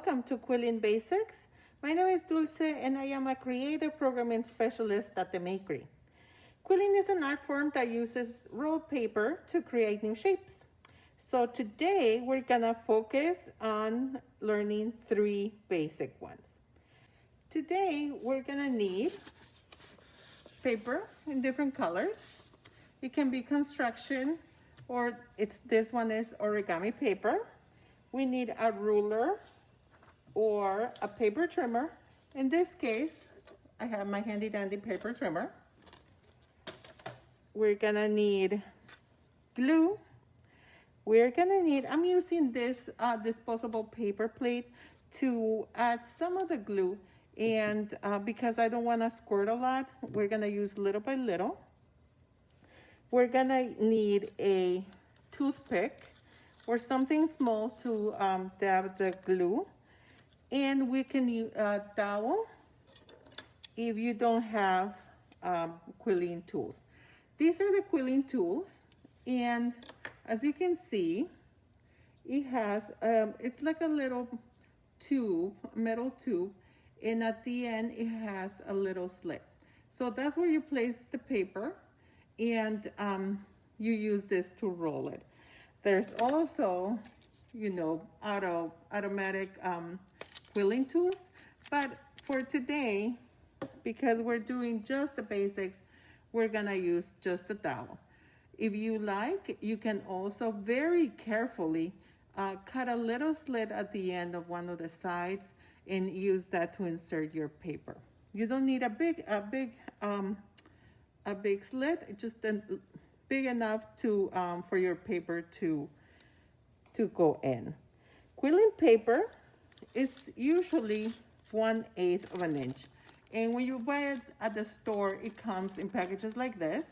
Welcome to Quilling Basics. My name is Dulce and I am a creative programming specialist at the Makery. Quilling is an art form that uses rolled paper to create new shapes. So today we're gonna focus on learning 3 basic ones. Today we're gonna need paper in different colors. It can be construction or this one is origami paper. We need a ruler or a paper trimmer. In this case, I have my handy dandy paper trimmer. We're gonna need glue. We're gonna need, I'm using this disposable paper plate to add some of the glue, and because I don't wanna squirt a lot, we're gonna use little by little. We're gonna need a toothpick or something small to dab the glue. And we can use a dowel if you don't have quilling tools. These are the quilling tools, and as you can see, it has, it's like a little tube, metal tube, and at the end it has a little slit. So that's where you place the paper, and you use this to roll it. There's also, you know, automatic quilling tools, but for today, because we're doing just the basics, we're gonna use just the dowel. If you like, you can also very carefully cut a little slit at the end of one of the sides and use that to insert your paper. You don't need a big slit, just big enough to for your paper to go in. Quilling paper is usually 1/8 of an inch. And when you buy it at the store, it comes in packages like this.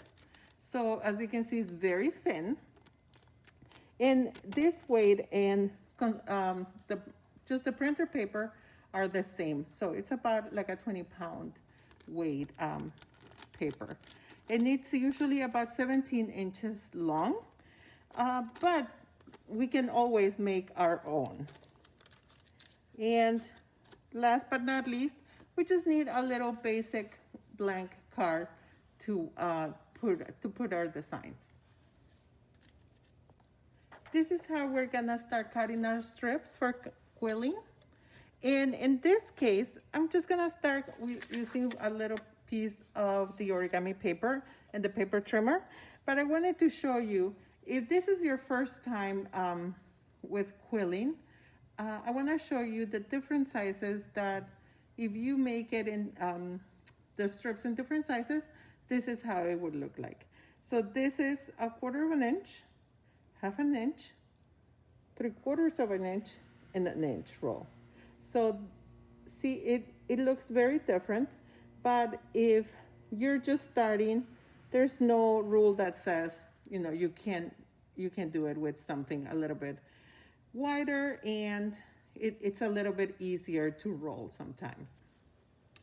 So as you can see, it's very thin. And this weight and just the printer paper are the same. So it's about like a 20-pound weight paper. And it's usually about 17 inches long, but we can always make our own. And last but not least, we just need a little basic blank card to put our designs. This is how we're gonna start cutting our strips for quilling. And in this case, I'm just gonna start using a little piece of the origami paper and the paper trimmer. But I wanted to show you, if this is your first time with quilling, I wanna show you the different sizes that if you make it in the strips in different sizes, this is how it would look like. So this is 1/4 of an inch, 1/2 an inch, 3/4 of an inch, and an inch roll. So see, it looks very different, but if you're just starting, there's no rule that says, you know, you can do it with something a little bit wider, and it's a little bit easier to roll sometimes.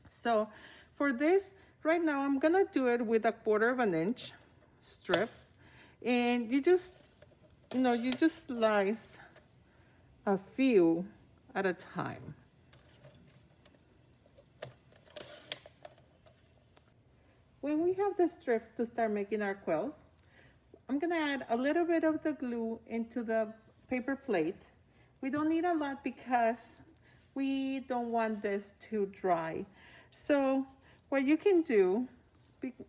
So for this, right now I'm gonna do it with 1/4 of an inch strips, and you just slice a few at a time. When we have the strips to start making our quills, I'm gonna add a little bit of the glue into the paper plate. We don't need a lot because we don't want this to dry. So what you can do,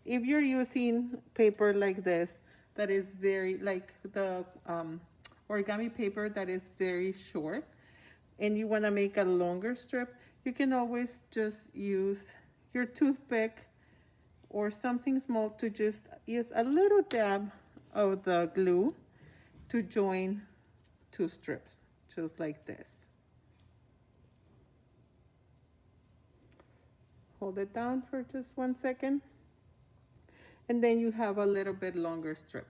if you're using paper like this, that is very, like the origami paper that is very short, and you wanna make a longer strip, you can always just use your toothpick or something small to just use a little dab of the glue to join 2 strips, just like this. Hold it down for just 1 second, and then you have a little bit longer strip.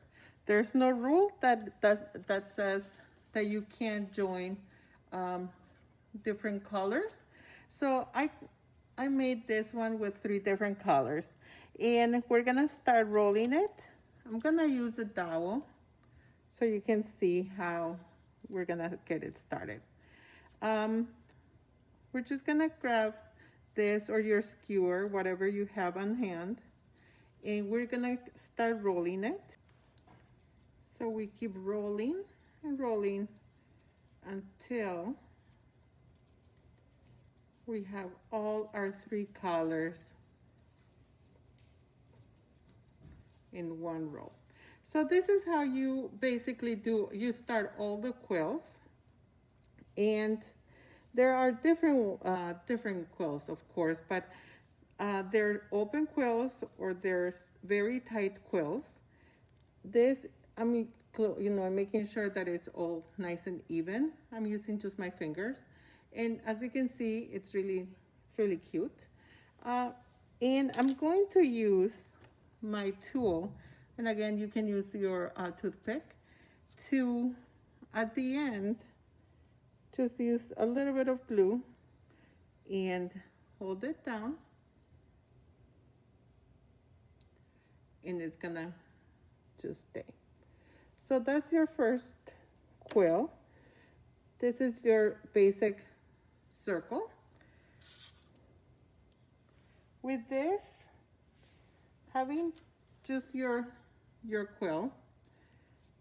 There's no rule that says that you can't join different colors. So I made this one with 3 different colors, and we're gonna start rolling it. I'm gonna use a dowel so you can see how we're gonna get it started. we're just gonna grab this or your skewer, whatever you have on hand, and we're gonna start rolling it. So we keep rolling and rolling until we have all our 3 colors in one row. So this is how you basically do, you start all the quills. And there are different quills, of course, but there are open quills or there's very tight quills. This, I'm making sure that it's all nice and even. I'm using just my fingers, and as you can see, it's really cute. And I'm going to use my tool, and again, you can use your toothpick to, at the end, just use a little bit of glue and hold it down, and it's gonna just stay. So that's your first quill. This is your basic circle. With this, having just your quill,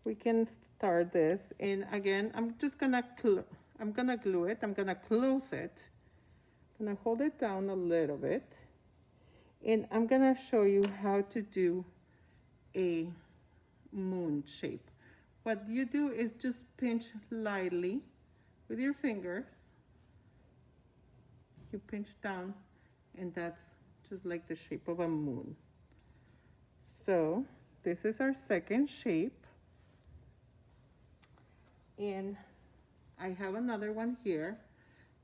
we can start this. And again, I'm gonna glue it. I'm gonna close it. I'm gonna hold it down a little bit. And I'm gonna show you how to do a moon shape. What you do is just pinch lightly with your fingers. You pinch down, and that's just like the shape of a moon. So this is our second shape. And I have another one here.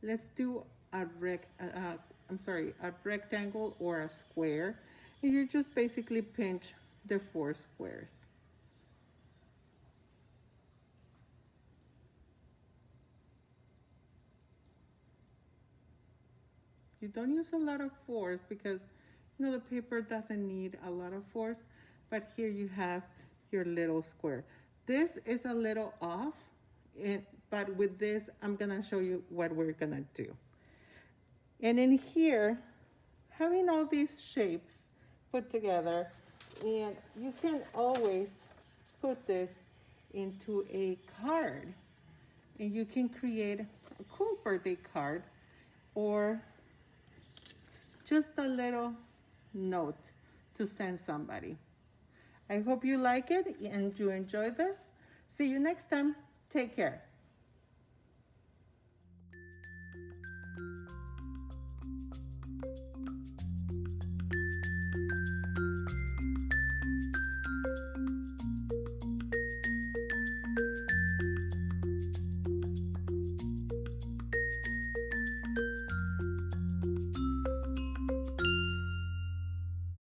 Let's do a rectangle or a square. And you just basically pinch the 4 squares. You don't use a lot of force because the paper doesn't need a lot of force, but here you have your little square. This is a little off, but with this, I'm gonna show you what we're gonna do. And in here, having all these shapes put together, and you can always put this into a card, and you can create a cool birthday card or just a little note to send somebody. I hope you like it and you enjoy this. See you next time. Take care.